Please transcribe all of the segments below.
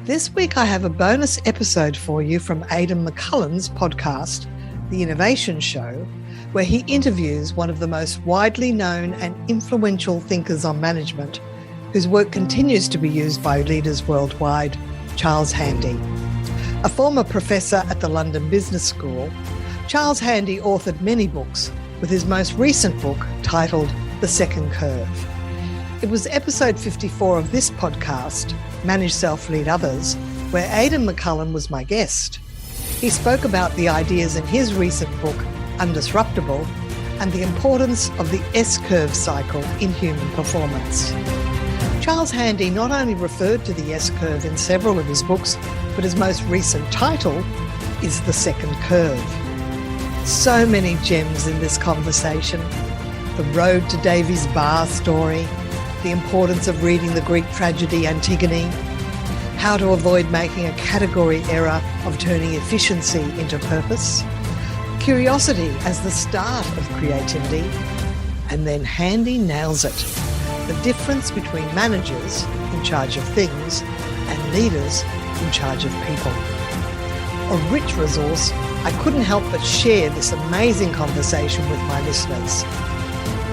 This week I have a bonus episode for you from Aidan McCullen's podcast, The Innovation Show, where he interviews one of the most widely known and influential thinkers on management, whose work continues to be used by leaders worldwide, Charles Handy. A former professor at the London Business School, Charles Handy authored many books, with his most recent book titled The Second Curve. It was episode 54 of this podcast, Manage Self, Lead Others, where Aidan McCullen was my guest. He spoke about the ideas in his recent book, Undisruptable, and the importance of the S-curve cycle in human performance. Charles Handy not only referred to the S-curve in several of his books, but his most recent title is The Second Curve. So many gems in this conversation. The road to Davy's bar story, the importance of reading the Greek tragedy Antigone, how to avoid making a category error of turning efficiency into purpose, curiosity as the start of creativity, and then Handy nails it, the difference between managers in charge of things and leaders in charge of people. A rich resource. I couldn't help but share this amazing conversation with my listeners.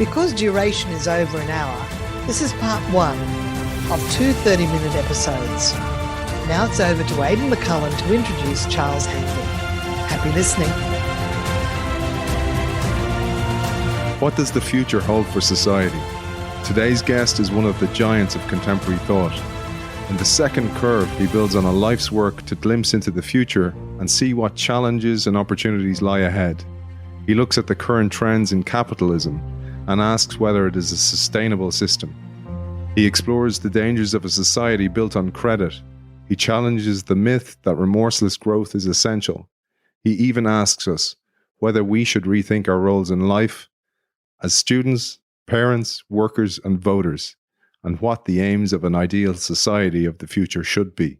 Because duration is over an hour, this is part one of two 30-minute episodes. Now it's over to Aidan McCullen to introduce Charles Handy. Happy listening. What does the future hold for society? Today's guest is one of the giants of contemporary thought. In The Second Curve, he builds on a life's work to glimpse into the future and see what challenges and opportunities lie ahead. He looks at the current trends in capitalism and asks whether it is a sustainable system. He explores the dangers of a society built on credit. He challenges the myth that remorseless growth is essential. He even asks us whether we should rethink our roles in life as students, parents, workers, and voters, and what the aims of an ideal society of the future should be.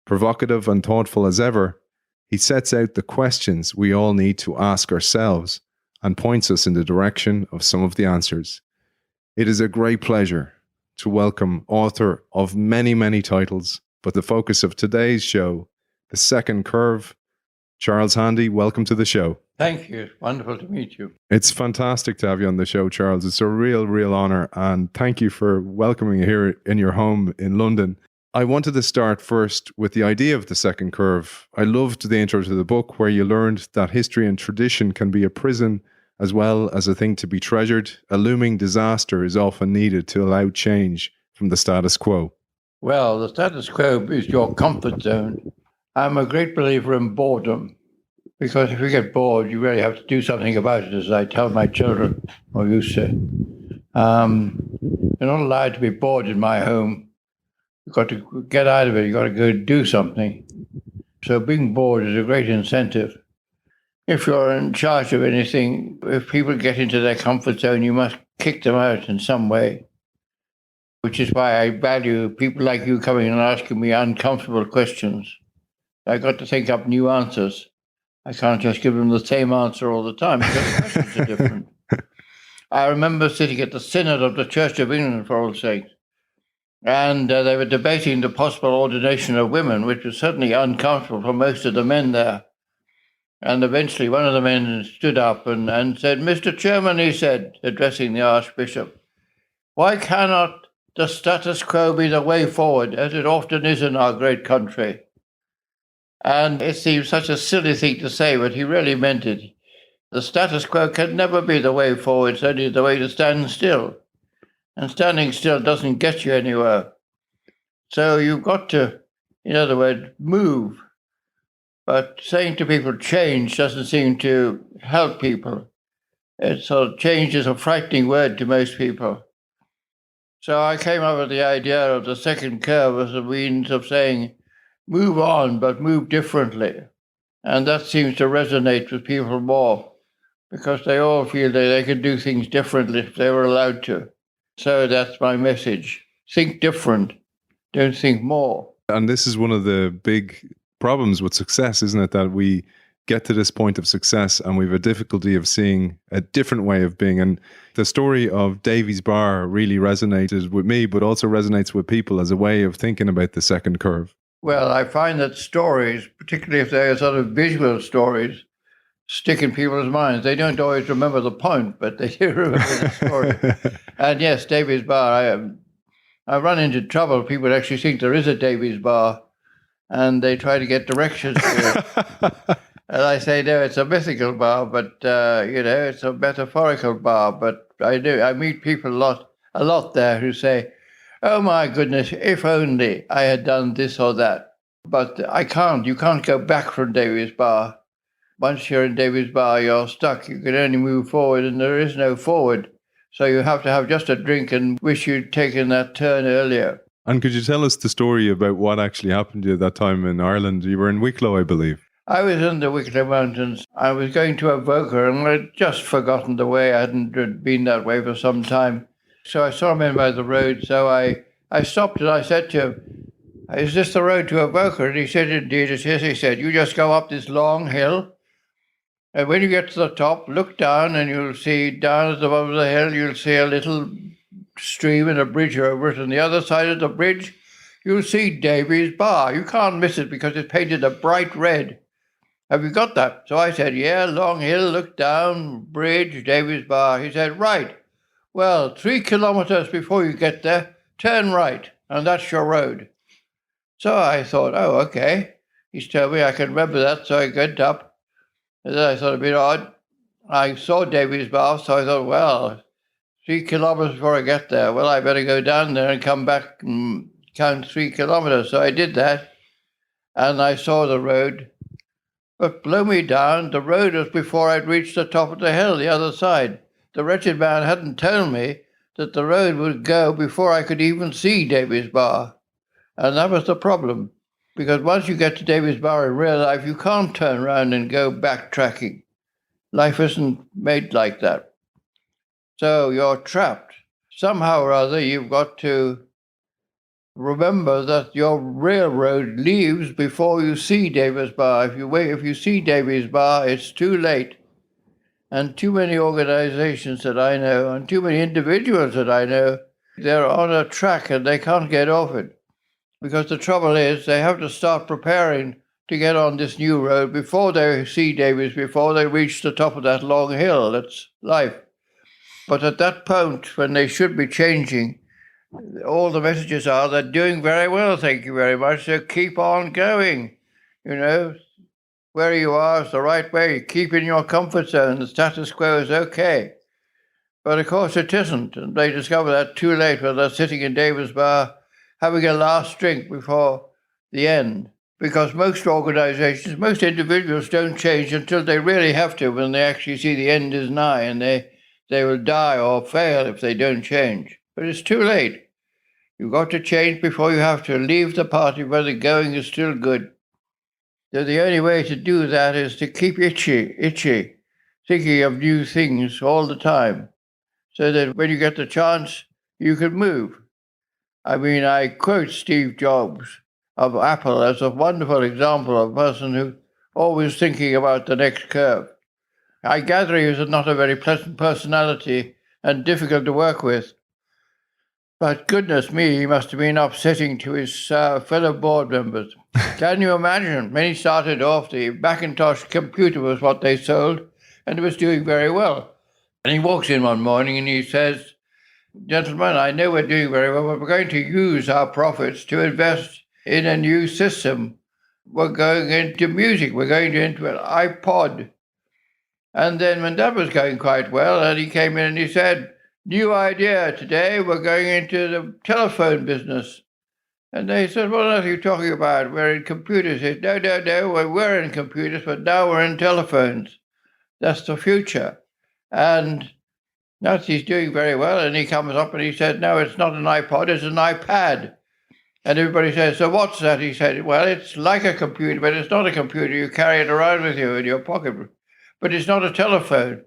Provocative and thoughtful as ever, he sets out the questions we all need to ask ourselves and points us in the direction of some of the answers. It is a great pleasure to welcome author of many, many titles, but the focus of today's show, The Second Curve, Charles Handy. Welcome to the show. Thank you. Wonderful to meet you. It's fantastic to have you on the show, Charles. It's a real honor, and thank you for welcoming me here in your home in London. I wanted to start first with the idea of the second curve. I loved the intro to the book where you learned that history and tradition can be a prison as well as a thing to be treasured. A looming disaster is often needed to allow change from the status quo. Well, the status quo is your comfort zone. I'm a great believer in boredom, because if you get bored, you really have to do something about it, as I tell my children, or used to. You're not allowed to be bored in my home. You've got to get out of it. You've got to go do something. So being bored is a great incentive. If you're in charge of anything, if people get into their comfort zone, you must kick them out in some way, which is why I value people like you coming and asking me uncomfortable questions. I got to think up new answers. I can't just give them the same answer all the time because the questions are different. I remember sitting at the Synod of the Church of England, for all sakes, and they were debating the possible ordination of women, which was certainly uncomfortable for most of the men there. And eventually one of the men stood up and said, "Mr. Chairman," he said, addressing the Archbishop, "why cannot the status quo be the way forward, as it often is in our great country?" And it seems such a silly thing to say, but he really meant it. The status quo can never be the way forward, it's only the way to stand still. And standing still doesn't get you anywhere. So you've got to, in other words, move. But saying to people change doesn't seem to help people. Change is a frightening word to most people. So I came up with the idea of the second curve as a means of saying, move on, but move differently. And that seems to resonate with people more, because they all feel that they can do things differently if they were allowed to. So that's my message. Think different. Don't think more. And this is one of the big problems with success, isn't it? That we get to this point of success and we have a difficulty of seeing a different way of being. And the story of Davy's bar really resonated with me, but also resonates with people as a way of thinking about the second curve. Well, I find that stories, particularly if they're sort of visual stories, stick in people's minds. They don't always remember the point, but they do remember the story. And yes, Davy's Bar, I run into trouble. People actually think there is a Davy's Bar, and they try to get directions to it. And I say, no, it's a mythical bar, but, it's a metaphorical bar. But I meet people a lot there who say, oh, my goodness, if only I had done this or that. But I can't. You can't go back from Davy's Bar. Once you're in Davy's Bar, you're stuck. You can only move forward, and there is no forward. So you have to have just a drink and wish you'd taken that turn earlier. And could you tell us the story about what actually happened to you at that time in Ireland? You were in Wicklow, I believe. I was in the Wicklow Mountains. I was going to Avoca, and I'd just forgotten the way. I hadn't been that way for some time. So I saw him in by the road. So I stopped and I said to him, is this the road to Avoca? And he said, indeed it is. He said, you just go up this long hill, and when you get to the top, look down, and you'll see down at the bottom of the hill, you'll see a little stream and a bridge over it. And the other side of the bridge, you'll see Davy's Bar. You can't miss it because it's painted a bright red. Have you got that? So I said, yeah, long hill, look down, bridge, Davy's Bar. He said, right. Well, 3 kilometers before you get there, turn right, and that's your road. So I thought, oh, okay. He's told me I can remember that, so I went up. And then I thought a bit odd. I saw Davy's Bar, so I thought, well, 3 kilometers before I get there, well, I better go down there and come back and count 3 kilometers. So I did that, and I saw the road. But blow me down, the road was before I'd reached the top of the hill, the other side. The wretched man hadn't told me that the road would go before I could even see Davy's Bar. And that was the problem. Because once you get to Davy's Bar in real life, you can't turn around and go backtracking. Life isn't made like that. So you're trapped. Somehow or other, you've got to remember that your railroad leaves before you see Davy's Bar. If you see Davy's Bar, it's too late. And too many organizations that I know, and too many individuals that I know, they're on a track and they can't get off it. Because the trouble is, they have to start preparing to get on this new road before they see Davy's, before they reach the top of that long hill. That's life. But at that point, when they should be changing, all the messages are, they're doing very well, thank you very much, so keep on going. Where you are is the right way. Keep in your comfort zone. The status quo is okay. But of course it isn't. And they discover that too late when they're sitting in Davy's Bar having a last drink before the end. Because most organizations, most individuals don't change until they really have to, when they actually see the end is nigh, and they will die or fail if they don't change. But it's too late. You've got to change before you have to leave the party where the going is still good. So the only way to do that is to keep itchy, thinking of new things all the time, so that when you get the chance, you can move. I mean, I quote Steve Jobs of Apple as a wonderful example of a person who's always thinking about the next curve. I gather he was not a very pleasant personality and difficult to work with. But goodness me, he must have been upsetting to his fellow board members. Can you imagine? When he started off, the Macintosh computer was what they sold, and it was doing very well. And he walks in one morning and he says, gentlemen, I know we're doing very well, but we're going to use our profits to invest in a new system. We're going into music. We're going into an iPod. And then when that was going quite well, and he came in and he said, new idea today, we're going into the telephone business. And they said, what are you talking about? We're in computers. He said, no, we're in computers, but now we're in telephones. That's the future. And that's, he's doing very well. And he comes up and he said, no, it's not an iPod, it's an iPad. And everybody says, so what's that? He said, well, it's like a computer, but it's not a computer. You carry it around with you in your pocket. But it's not a telephone.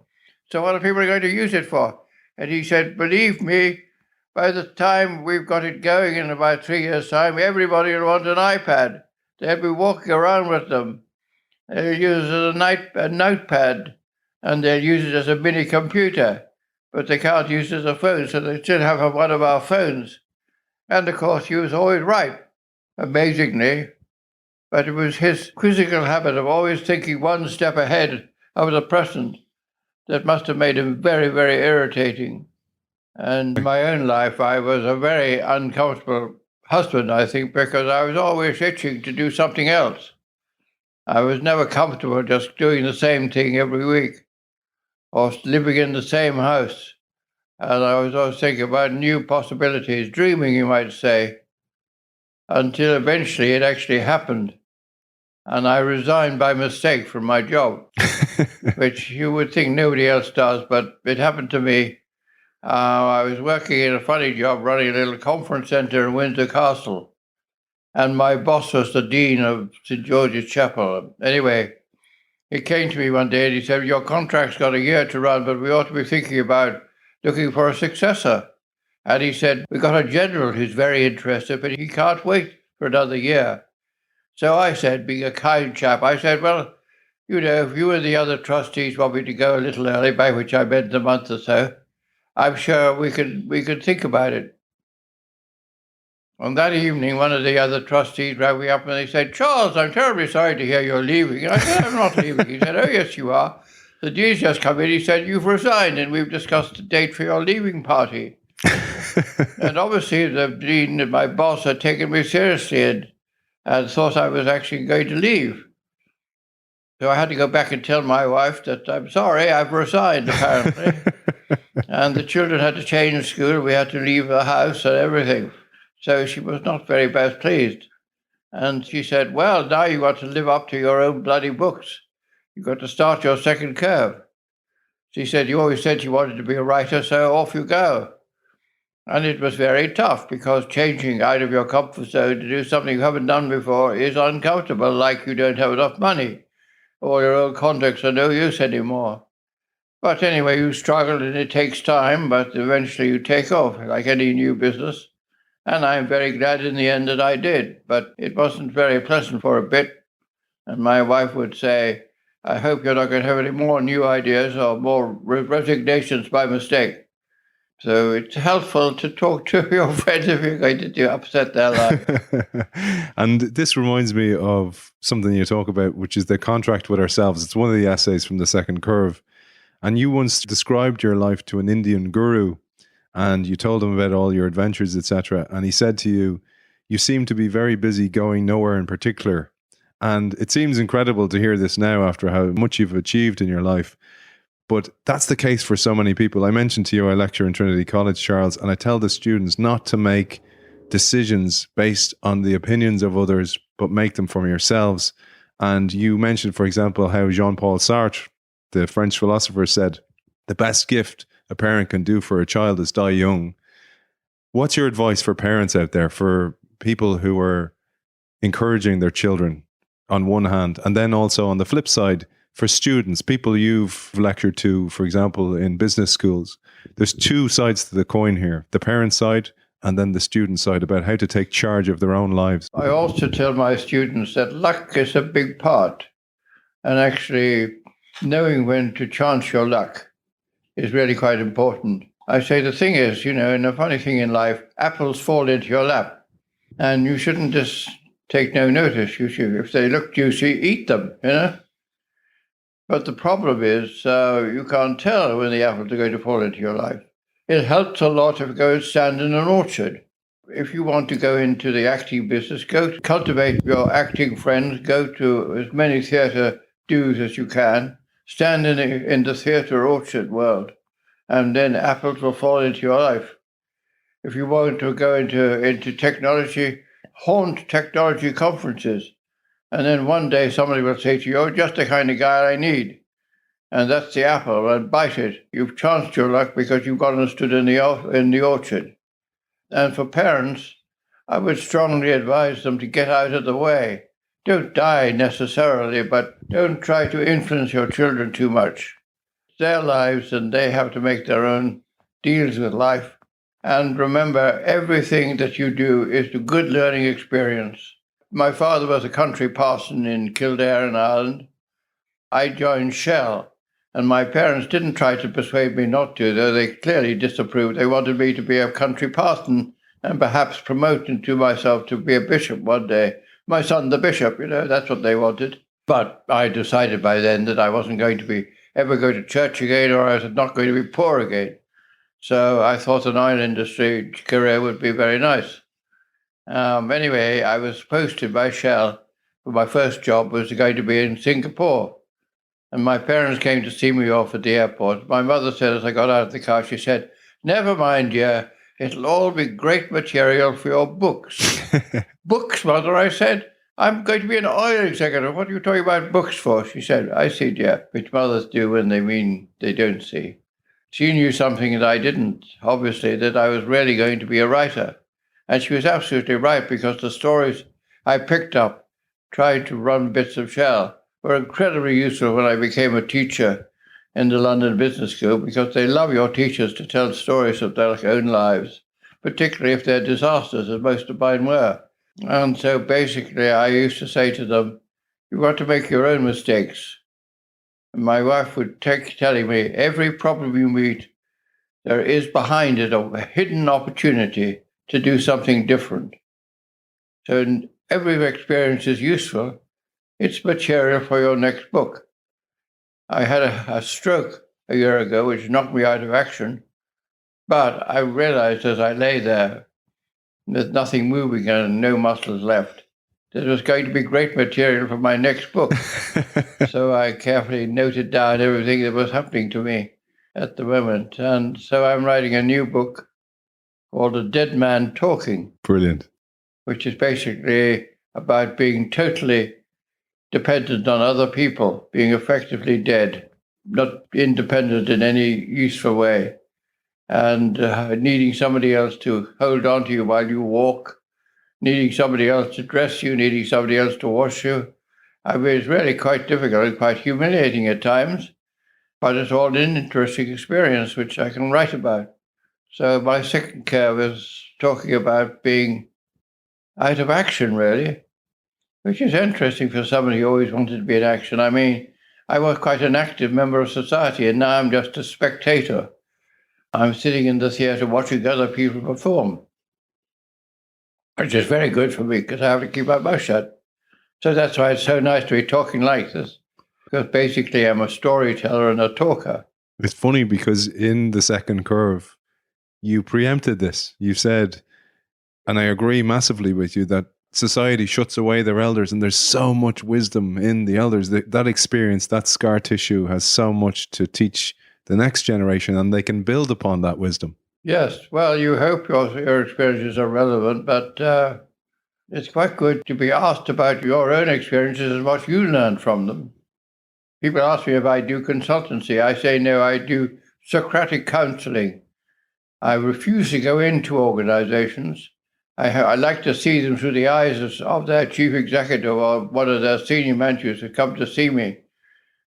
So what are people going to use it for? And he said, believe me, by the time we've got it going in about 3 years' time, everybody will want an iPad. They'll be walking around with them. They'll use it as a notepad, and they'll use it as a mini computer. But they can't use it as a phone, so they still have one of our phones. And of course, he was always right. Amazingly, But it was his quizzical habit of always thinking one step ahead of the present that must have made him very, very irritating. And in my own life, I was a very uncomfortable husband, I think, because I was always itching to do something else. I was never comfortable just doing the same thing every week or living in the same house. And I was always thinking about new possibilities, dreaming, you might say, until eventually it actually happened. And I resigned by mistake from my job, which you would think nobody else does, but it happened to me. I was working in a funny job running a little conference center in Windsor Castle. And my boss was the dean of St. George's Chapel. Anyway, he came to me one day and he said, your contract's got a year to run, but we ought to be thinking about looking for a successor. And he said, we've got a general who's very interested, but he can't wait for another year. So I said, being a kind chap, I said, well, you know, if you and the other trustees want me to go a little early, by which I meant a month or so, I'm sure we could think about it. On that evening, one of the other trustees rang me up and they said, Charles, I'm terribly sorry to hear you're leaving. And I said, I'm not leaving. He said, oh, yes, you are. The dean's just come in. He said, you've resigned and we've discussed a date for your leaving party. And obviously the dean and my boss had taken me seriously and thought I was actually going to leave. So I had to go back and tell my wife that I'm sorry, I've resigned, apparently. And the children had to change school. We had to leave the house and everything. So she was not very best pleased. And she said, well, now you've got to live up to your own bloody books. You've got to start your second curve. She said, you always said you wanted to be a writer, so off you go. And it was very tough because changing out of your comfort zone to do something you haven't done before is uncomfortable, like you don't have enough money or your own contacts are no use anymore. But anyway, you struggle and it takes time, but eventually you take off like any new business. And I'm very glad in the end that I did, but it wasn't very pleasant for a bit. And my wife would say, I hope you're not going to have any more new ideas or more resignations by mistake. So it's helpful to talk to your friends if you're going to upset their life. And this reminds me of something you talk about, which is the contract with ourselves. It's one of the essays from the second curve. And you once described your life to an Indian guru. And you told him about all your adventures, etc. And he said to you, you seem to be very busy going nowhere in particular. And it seems incredible to hear this now after how much you've achieved in your life. But that's the case for so many people. I mentioned to you, I lecture in Trinity College, Charles, and I tell the students not to make decisions based on the opinions of others, but make them from yourselves. And you mentioned, for example, how Jean-Paul Sartre, the French philosopher, said, the best gift a parent can do for a child is die young. What's your advice for parents out there, for people who are encouraging their children on one hand, and then also on the flip side, for students, people you've lectured to, for example, in business schools? There's two sides to the coin here, the parent side and then the student side, about how to take charge of their own lives. I also tell my students that luck is a big part, and actually knowing when to chance your luck is really quite important. I say the thing is, and a funny thing in life, apples fall into your lap, and you shouldn't just take no notice. You should, if they look juicy, eat them, But the problem is you can't tell when the apples are going to fall into your life. It helps a lot if you go and stand in an orchard. If you want to go into the acting business, go to cultivate your acting friends, go to as many theatre dues as you can, stand in the theatre orchard world, and then apples will fall into your life. If you want to go into technology, haunt technology conferences, and then one day somebody will say to you, "Oh, just the kind of guy I need." And that's the apple, and bite it. You've chanced your luck because you've gone and stood in the orchard. And for parents, I would strongly advise them to get out of the way. Don't die necessarily, but don't try to influence your children too much. It's their lives, and they have to make their own deals with life. And remember, everything that you do is a good learning experience. My father was a country parson in Kildare in Ireland. I joined Shell, and my parents didn't try to persuade me not to, though they clearly disapproved. They wanted me to be a country parson and perhaps promote into myself to be a bishop one day. my son the bishop, that's what they wanted. But I decided by then that I wasn't going to ever go to church again, or I was not going to be poor again. So I thought an oil industry career would be very nice. Anyway, I was posted by Shell, but my first job was going to be in Singapore. And my parents came to see me off at the airport. My mother said, as I got out of the car, she said, "Never mind, dear, it'll all be great material for your books." "Books, Mother," I said. "I'm going to be an oil executive. What are you talking about books for?" She said, "I see, dear," which mothers do when they mean they don't see. She knew something that I didn't, obviously, that I was really going to be a writer. And she was absolutely right, because the stories I picked up trying to run bits of Shell were incredibly useful when I became a teacher in the London Business School, because they love your teachers to tell stories of their own lives, particularly if they're disasters, as most of mine were. And so basically I used to say to them, "You've got to make your own mistakes." And my wife would telling me, every problem you meet, there is behind it a hidden opportunity to do something different. So every experience is useful. It's material for your next book. I had a stroke a year ago, which knocked me out of action. But I realized as I lay there, with nothing moving and no muscles left, that it was going to be great material for my next book. So I carefully noted down everything that was happening to me at the moment. And so I'm writing a new book called A Dead Man Talking. Brilliant. Which is basically about being totally dependent on other people, being effectively dead, not independent in any useful way, and needing somebody else to hold on to you while you walk, needing somebody else to dress you, needing somebody else to wash you. I mean, it's really quite difficult and quite humiliating at times, but it's all an interesting experience, which I can write about. So my second curve is talking about being out of action, really, which is interesting for somebody who always wanted to be in action. I mean, I was quite an active member of society, and now I'm just a spectator. I'm sitting in the theatre watching other people perform, which is very good for me because I have to keep my mouth shut. So that's why it's so nice to be talking like this, because basically I'm a storyteller and a talker. It's funny because in the second curve, you preempted this. You said, and I agree massively with you, that society shuts away their elders, and there's so much wisdom in the elders. That experience, that scar tissue has so much to teach the next generation, and they can build upon that wisdom. Yes, well, you hope your experiences are relevant, but it's quite good to be asked about your own experiences and what you learned from them. People ask me if I do consultancy. I say no, I do Socratic counseling. I refuse to go into organizations. I like to see them through the eyes of their chief executive or one of their senior managers who come to see me.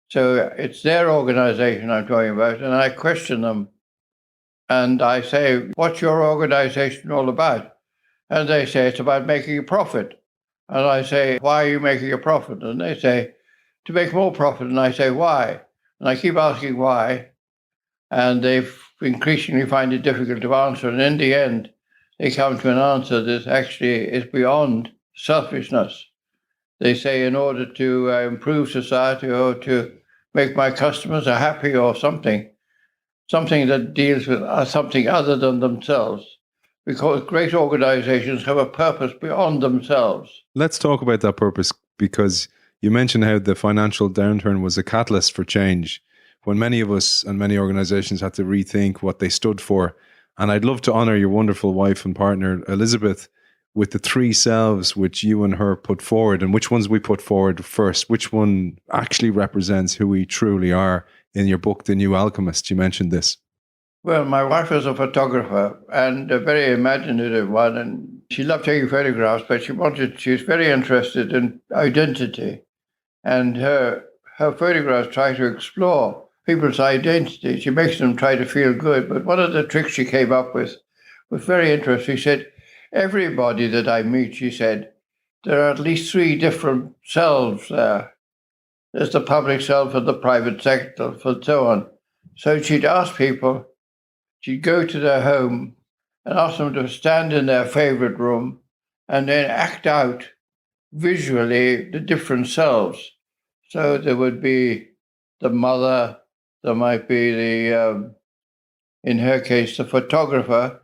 So it's their organization I'm talking about, and I question them. And I say, "What's your organization all about?" And they say, "It's about making a profit." And I say, "Why are you making a profit?" And they say, "To make more profit." And I say, "Why?" And I keep asking why. And they increasingly find it difficult to answer. And in the end, they come to an answer that actually is beyond selfishness. They say, in order to improve society or to make my customers happy or something that deals with something other than themselves, because great organizations have a purpose beyond themselves. Let's talk about that purpose, because you mentioned how the financial downturn was a catalyst for change, when many of us and many organizations had to rethink what they stood for. And I'd love to honor your wonderful wife and partner, Elizabeth, with the three selves which you and her put forward, and which ones we put forward first. Which one actually represents who we truly are? In your book, The New Alchemist, you mentioned this. Well, my wife was a photographer, and a very imaginative one, and she loved taking photographs, but she was very interested in identity. And her photographs try to explore people's identity. She makes them try to feel good. But one of the tricks she came up with was very interesting. She said, "Everybody that I meet," she said, "there are at least three different selves there. There's the public self and the private sector, and so on." So she'd ask people, she'd go to their home and ask them to stand in their favorite room and then act out visually the different selves. So there would be the mother, there might be in her case, the photographer,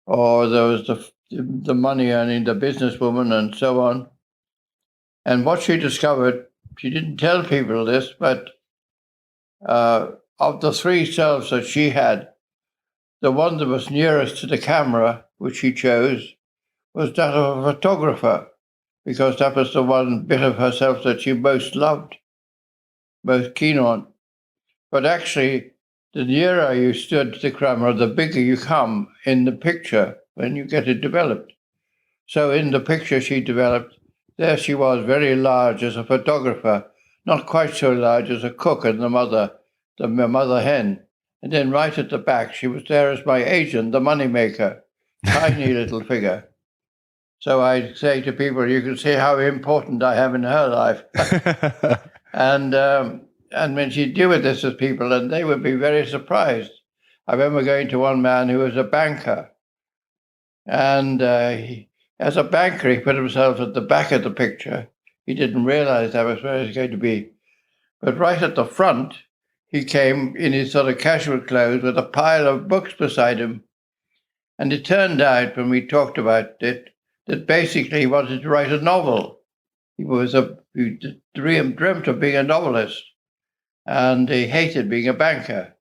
or there was the money earning, the businesswoman, and so on. And what she discovered, she didn't tell people this, but of the three selves that she had, the one that was nearest to the camera, which she chose, was that of a photographer, because that was the one bit of herself that she most loved, most keen on. But actually, the nearer you stood to the camera, the bigger you come in the picture when you get it developed. So in the picture she developed, there she was, very large as a photographer, not quite so large as a cook and the mother hen. And then right at the back, she was there as my agent, the moneymaker, tiny little figure. So I say to people, you can see how important I am in her life. And when she'd deal with this with people, and they would be very surprised. I remember going to one man who was a banker. And as a banker, he put himself at the back of the picture. He didn't realize that was where he was going to be. But right at the front, he came in his sort of casual clothes with a pile of books beside him. And it turned out, when we talked about it, that basically he wanted to write a novel. He dreamt of being a novelist, and he hated being a banker.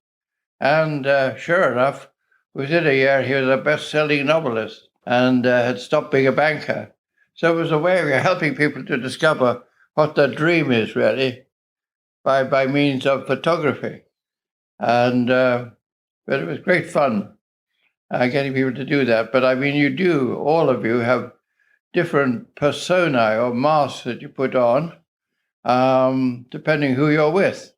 And sure enough, within a year, he was a best-selling novelist and had stopped being a banker. So it was a way of helping people to discover what their dream is, really, by means of photography. And but it was great fun getting people to do that. But I mean, all of you have different personae or masks that you put on, depending who you're with.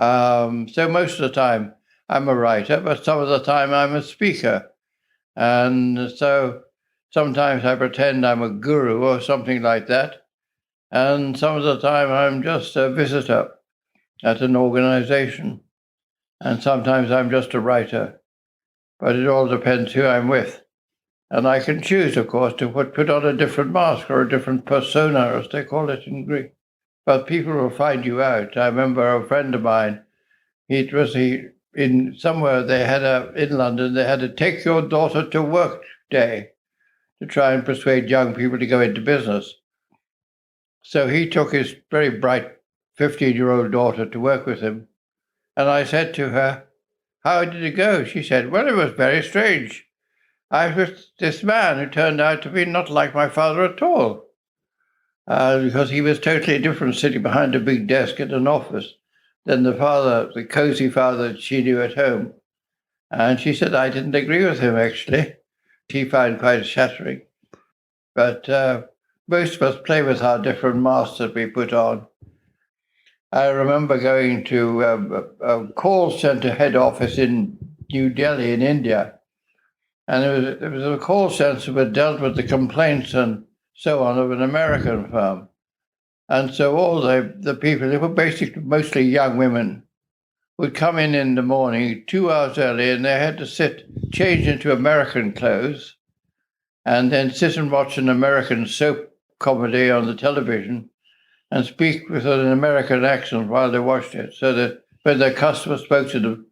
So most of the time I'm a writer, but some of the time I'm a speaker. And so sometimes I pretend I'm a guru or something like that. And some of the time I'm just a visitor at an organization. And sometimes I'm just a writer. But it all depends who I'm with. And I can choose, of course, to put on a different mask or a different persona, as they call it in Greek. But people will find you out. I remember a friend of mine, in somewhere in London, they had a take your daughter to work day to try and persuade young people to go into business. So he took his very bright 15-year-old daughter to work with him. And I said to her, "How did it go?" She said, "Well, it was very strange. I was with this man who turned out to be not like my father at all, because he was totally different, sitting behind a big desk at an office, than the cozy father that she knew at home." And she said, "I didn't agree with him, actually." She found quite shattering. But most of us play with our different masks that we put on. I remember going to a call center head office in New Delhi in India. And it was a call center that dealt with the complaints and so on of an American firm. And so all the people, they were basically mostly young women, would come in the morning 2 hours early, and they had to change into American clothes, and then sit and watch an American soap comedy on the television and speak with an American accent while they watched it, so that when their customers spoke to them,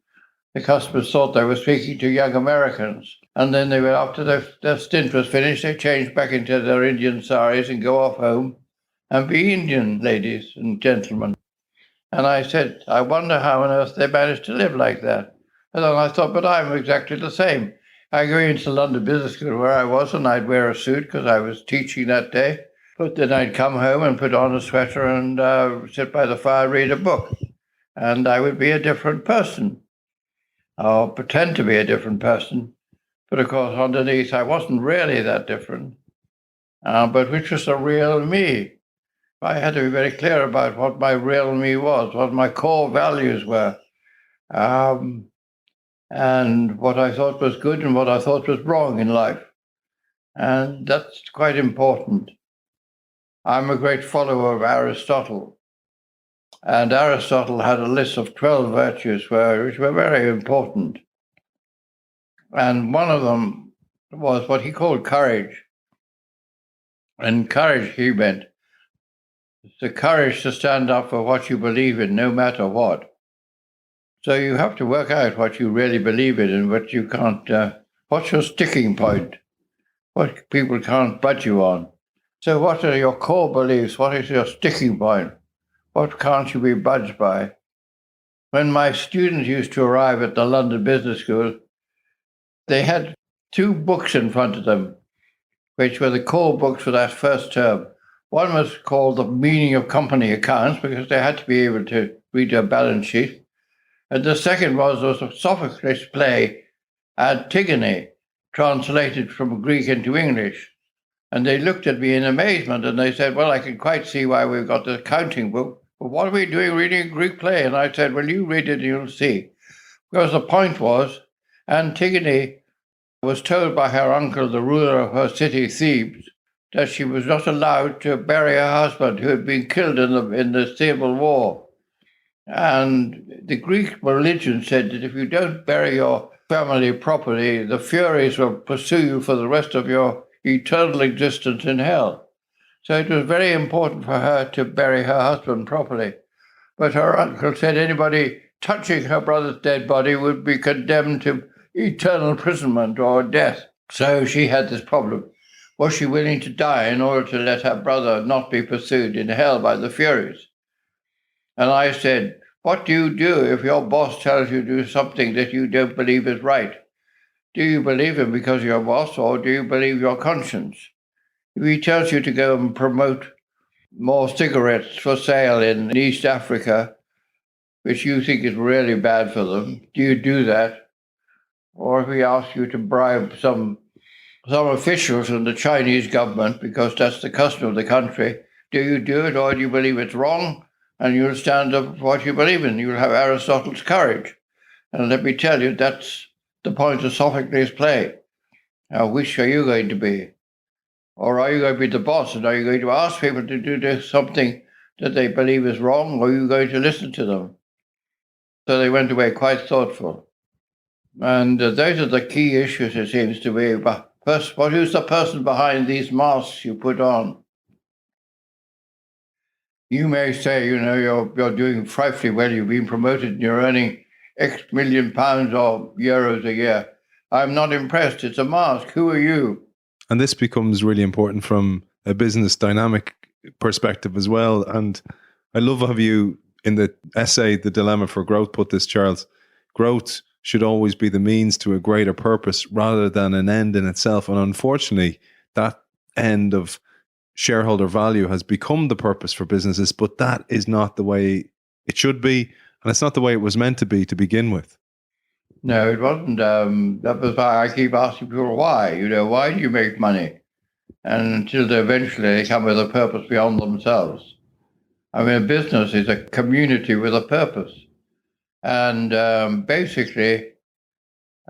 the customers thought they were speaking to young Americans. And then after their stint was finished, they changed back into their Indian saris and go off home and be Indian ladies and gentlemen. And I said, I wonder how on earth they managed to live like that. And then I thought, but I'm exactly the same. I go into London Business School where I was, and I'd wear a suit because I was teaching that day. But then I'd come home and put on a sweater and sit by the fire, read a book. And I would be a different person, or pretend to be a different person. But of course, underneath, I wasn't really that different. But which was the real me? I had to be very clear about what my real me was, what my core values were, and what I thought was good and what I thought was wrong in life. And that's quite important. I'm a great follower of Aristotle. And Aristotle had a list of 12 virtues which were very important. And one of them was what he called courage. And courage, he meant, It's the courage to stand up for what you believe in, no matter what. So you have to work out what you really believe in and what you can't. What's your sticking point? What people can't budge you on. So what are your core beliefs? What is your sticking point? What can't you be budged by? When my students used to arrive at the London Business School, they had 2 books in front of them, which were the core books for that first term. One was called The Meaning of Company Accounts, because they had to be able to read a balance sheet. And the second was a Sophocles play, Antigone, translated from Greek into English. And they looked at me in amazement and they said, well, I can quite see why we've got the accounting book, but what are we doing reading a Greek play? And I said, well, you read it and you'll see. Because the point was, Antigone was told by her uncle, the ruler of her city, Thebes, that she was not allowed to bury her husband who had been killed in the civil war. And the Greek religion said that if you don't bury your family properly, the Furies will pursue you for the rest of your eternal existence in hell. So it was very important for her to bury her husband properly. But her uncle said anybody touching her brother's dead body would be condemned to eternal imprisonment or death. So she had this problem. Was she willing to die in order to let her brother not be pursued in hell by the Furies? And I said, what do you do if your boss tells you to do something that you don't believe is right? Do you believe him because you're your boss, or do you believe your conscience? If he tells you to go and promote more cigarettes for sale in East Africa, which you think is really bad for them, do you do that? Or if he asks you to bribe some officials in the Chinese government, because that's the custom of the country, do you do it, or do you believe it's wrong? And you'll stand up for what you believe in. You'll have Aristotle's courage. And let me tell you, that's the point of Sophocles' play. Now, which are you going to be? Or are you going to be the boss? And are you going to ask people to do something that they believe is wrong? Or are you going to listen to them? So they went away quite thoughtful. And those are the key issues, it seems to me. But first, who's the person behind these masks you put on? You may say, you're doing frightfully well. You've been promoted and you're earning X million pounds or euros a year. I'm not impressed. It's a mask. Who are you? And this becomes really important from a business dynamic perspective as well. And I love how you, in the essay, The Dilemma for Growth, put this, Charles. Growth should always be the means to a greater purpose rather than an end in itself. And unfortunately, that end of shareholder value has become the purpose for businesses, but that is not the way it should be. And it's not the way it was meant to be to begin with. No, it wasn't. That was why I keep asking people why. Why do you make money? And until eventually they come with a purpose beyond themselves. I mean, a business is a community with a purpose. And basically,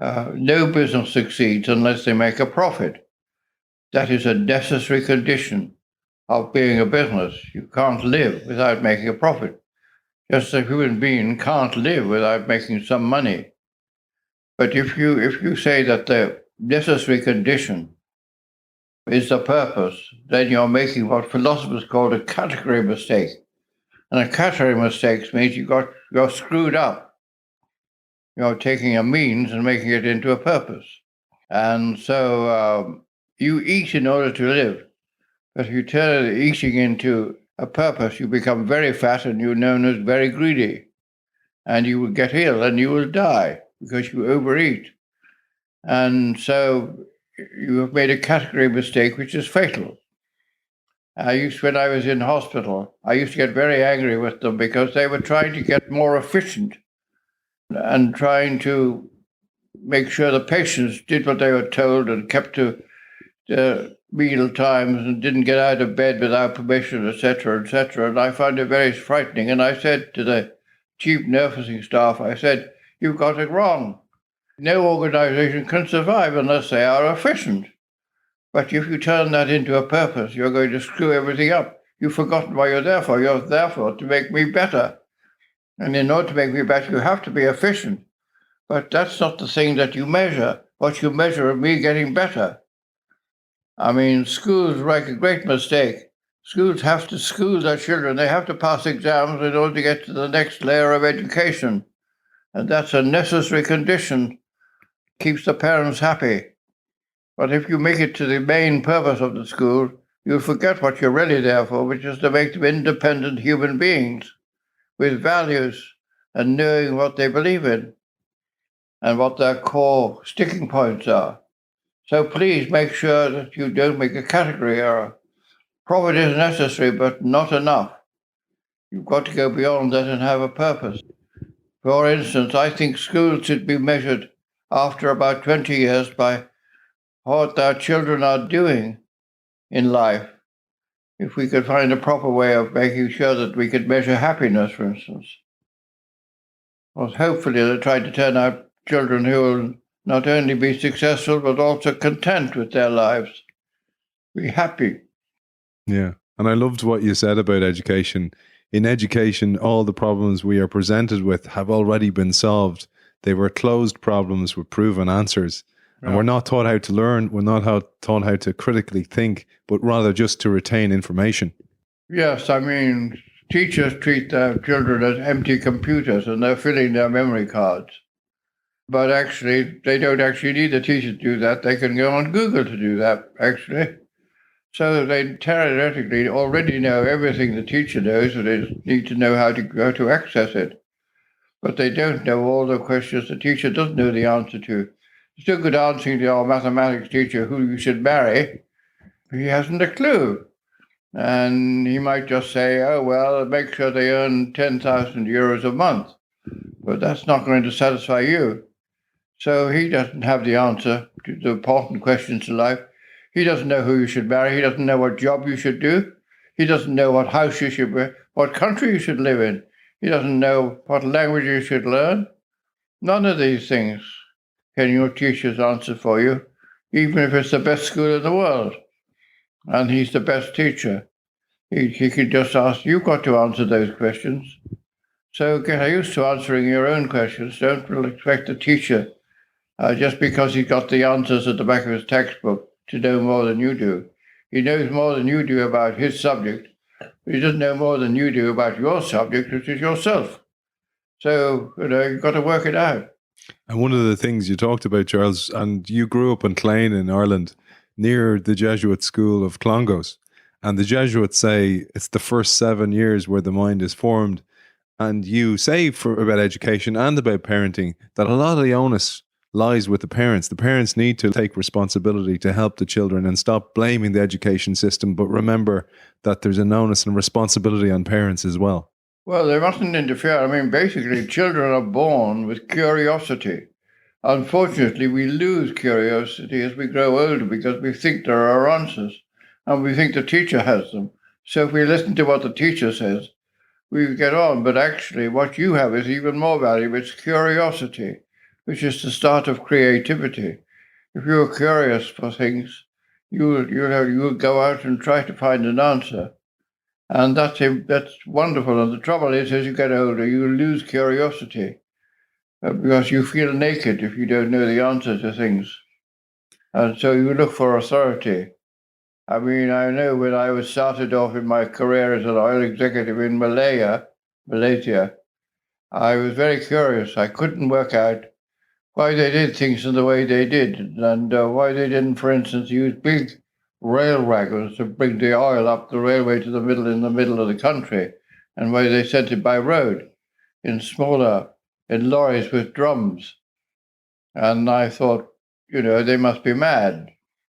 no business succeeds unless they make a profit. That is a necessary condition of being a business. You can't live without making a profit. Just a human being can't live without making some money. But if you say that the necessary condition is the purpose, then you're making what philosophers call a category mistake. And a category mistake means you're screwed up. You're taking a means and making it into a purpose. And so you eat in order to live. But if you turn eating into a purpose, you become very fat and you're known as very greedy. And you will get ill and you will die because you overeat. And so you have made a category mistake which is fatal. When I was in hospital, I used to get very angry with them because they were trying to get more efficient and trying to make sure the patients did what they were told and kept to the meal times and didn't get out of bed without permission, etc., etc. And I found it very frightening. And I said to the chief nursing staff, I said, you've got it wrong. No organization can survive unless they are efficient. But if you turn that into a purpose, you're going to screw everything up. You've forgotten why you're there for. You're there for to make me better. And in order to make me better, you have to be efficient. But that's not the thing that you measure. What you measure is me getting better. I mean, schools make a great mistake. Schools have to school their children. They have to pass exams in order to get to the next layer of education. And that's a necessary condition, keeps the parents happy. But if you make it to the main purpose of the school, you'll forget what you're really there for, which is to make them independent human beings with values and knowing what they believe in and what their core sticking points are. So please make sure that you don't make a category error. Profit is necessary, but not enough. You've got to go beyond that and have a purpose. For instance, I think schools should be measured after about 20 years by what our children are doing in life. If we could find a proper way of making sure that we could measure happiness, for instance. Well, hopefully they'll try to turn out children who will not only be successful, but also content with their lives. Be happy. Yeah. And I loved what you said about education. In education, all the problems we are presented with have already been solved. They were closed problems with proven answers. Yeah. And we're not taught how to learn. We're not taught how to critically think, but rather just to retain information. Yes, I mean, teachers treat their children as empty computers and they're filling their memory cards. But actually, they don't actually need the teacher to do that. They can go on Google to do that, actually. So they theoretically already know everything the teacher knows, and they need to know how to access it. But they don't know all the questions the teacher doesn't know the answer to. It's no good answering to our mathematics teacher who you should marry. He hasn't a clue. And he might just say, oh, well, make sure they earn 10,000 euros a month. But that's not going to satisfy you. So he doesn't have the answer to the important questions in life. He doesn't know who you should marry. He doesn't know what job you should do. He doesn't know what house you should buy, what country you should live in. He doesn't know what language you should learn. None of these things can your teachers answer for you, even if it's the best school in the world. And he's the best teacher. He could just ask, you've got to answer those questions. So get used to answering your own questions. Don't expect the teacher, just because he's got the answers at the back of his textbook, to know more than you do. He knows more than you do about his subject, but he doesn't know more than you do about your subject, which is yourself. So, you've got to work it out. And one of the things you talked about, Charles, and you grew up in Clane in Ireland, near the Jesuit school of Clongowes. And the Jesuits say it's the first 7 years where the mind is formed. And you say about education and about parenting that a lot of the onus lies with the parents. The parents need to take responsibility to help the children and stop blaming the education system, but remember that there's an onus and responsibility on parents as well. Well, they mustn't interfere. I mean, basically, children are born with curiosity. Unfortunately, we lose curiosity as we grow older because we think there are answers and we think the teacher has them. So if we listen to what the teacher says, we get on. But actually, what you have is even more valuable. It's curiosity, which is the start of creativity. If you're curious for things, you'll go out and try to find an answer. And that's wonderful. And the trouble is, as you get older, you lose curiosity because you feel naked if you don't know the answer to things. And so you look for authority. I mean, I know when I was started off in my career as an oil executive in Malaysia, I was very curious. I couldn't work out why they did things in the way they did, and why they didn't, for instance, use big rail wagons to bring the oil up the railway to in the middle of the country, and why they sent it by road in lorries with drums. And I thought, they must be mad.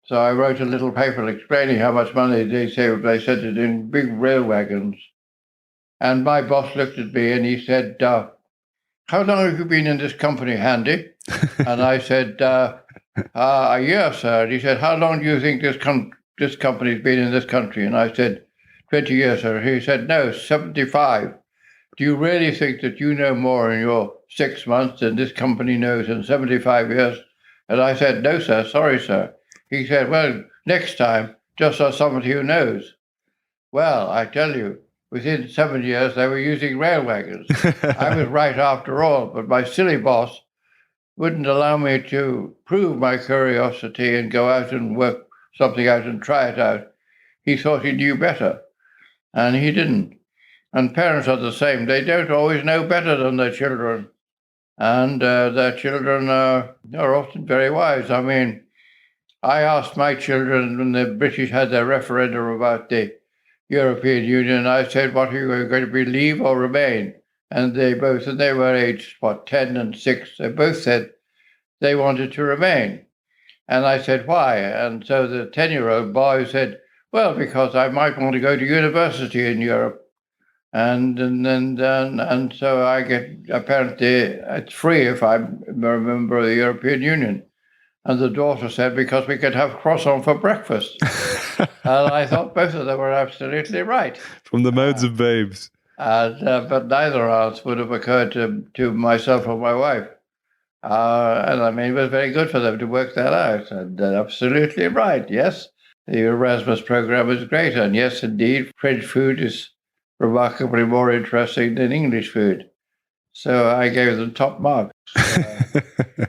So I wrote a little paper explaining how much money they saved. They sent it in big rail wagons. And my boss looked at me and he said, how long have you been in this company, Handy? And I said, a year, sir. And he said, how long do you think this company's been in this country? And I said, 20 years, sir. He said, no, 75. Do you really think that you know more in your 6 months than this company knows in 75 years? And I said, no, sir. Sorry, sir. He said, well, next time, just ask somebody who knows. Well, I tell you, within 7 years, they were using rail wagons. I was right after all, but my silly boss wouldn't allow me to prove my curiosity and go out and work something out and try it out. He thought he knew better. and he didn't. And parents are the same. They don't always know better than their children. And their children are often very wise. I mean, I asked my children when the British had their referendum about the European Union, I said, what are you going to be, leave or remain? And they were aged, 10 and 6, they both said they wanted to remain. And I said, why? And so the 10-year-old boy said, well, because I might want to go to university in Europe. And so I get, apparently, it's free if I'm a member of the European Union. And the daughter said, because we could have croissant for breakfast. And I thought both of them were absolutely right. From the mouths of babes. But neither answer would have occurred to myself or my wife. And I mean, it was very good for them to work that out. And they're absolutely right, yes. The Erasmus program is great. And yes, indeed, French food is remarkably more interesting than English food. So I gave them top marks.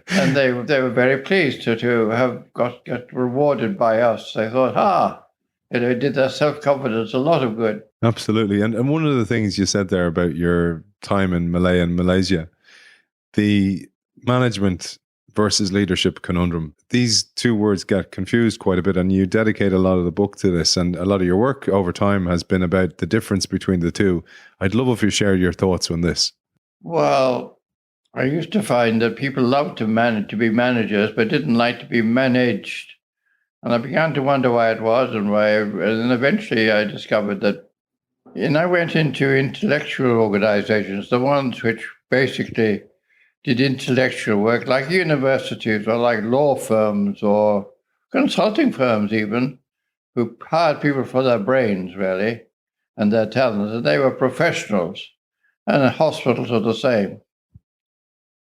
And they were very pleased to have got rewarded by us. They thought, it did their self-confidence a lot of good. Absolutely. And one of the things you said there about your time in Malaya and Malaysia, the management versus leadership conundrum, these two words get confused quite a bit, and you dedicate a lot of the book to this, and a lot of your work over time has been about the difference between the two. I'd love if you shared your thoughts on this. Well, I used to find that people loved to be managers, but didn't like to be managed. And I began to wonder why it was, and then eventually I discovered that, I went into intellectual organizations, the ones which basically did intellectual work, like universities or like law firms or consulting firms even, who hired people for their brains, really, and their talents, and they were professionals. And hospitals are the same.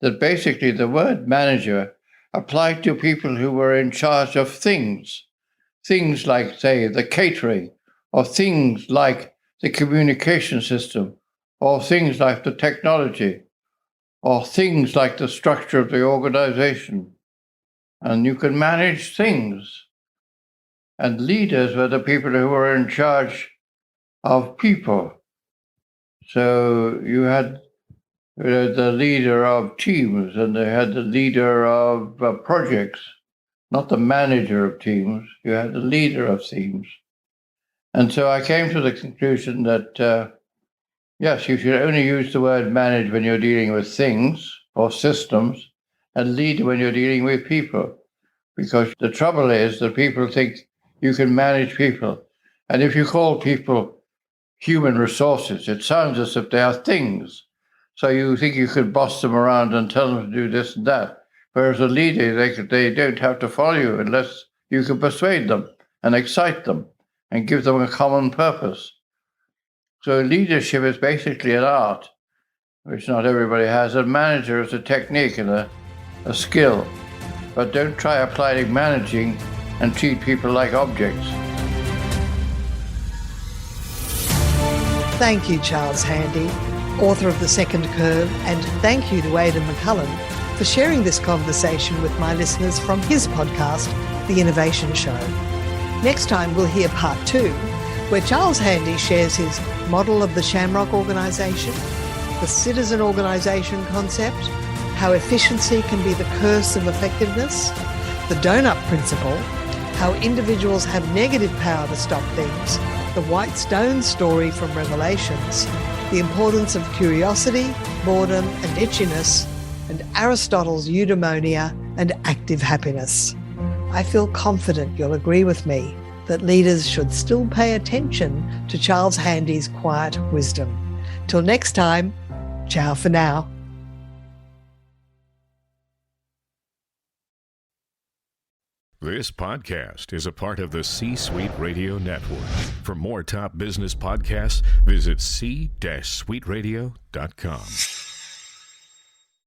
That basically the word manager applied to people who were in charge of things like, say, the catering, or things like the communication system, or things like the technology, or things like the structure of the organization. And you can manage things. And leaders were the people who were in charge of people. So you had the leader of teams, and they had the leader of projects, not the manager of teams. You had the leader of teams. And so I came to the conclusion that, yes, you should only use the word manage when you're dealing with things or systems, and lead when you're dealing with people. Because the trouble is that people think you can manage people. And if you call people human resources, it sounds as if they are things. So you think you could boss them around and tell them to do this and that. Whereas a leader, they don't have to follow you unless you can persuade them and excite them and give them a common purpose. So leadership is basically an art, which not everybody has. A manager is a technique and a skill. But don't try applying managing and treat people like objects. Thank you, Charles Handy, author of The Second Curve, and thank you to Aidan McCullen for sharing this conversation with my listeners from his podcast, The Innovation Show. Next time we'll hear part 2, where Charles Handy shares his model of the Shamrock organisation, the citizen organisation concept, how efficiency can be the curse of effectiveness, the donut principle, how individuals have negative power to stop things, the white stone story from Revelations, the importance of curiosity, boredom and itchiness, and Aristotle's eudaimonia and active happiness. I feel confident you'll agree with me that leaders should still pay attention to Charles Handy's quiet wisdom. Till next time, ciao for now. This podcast is a part of the C-Suite Radio Network. For more top business podcasts, visit c-suiteradio.com.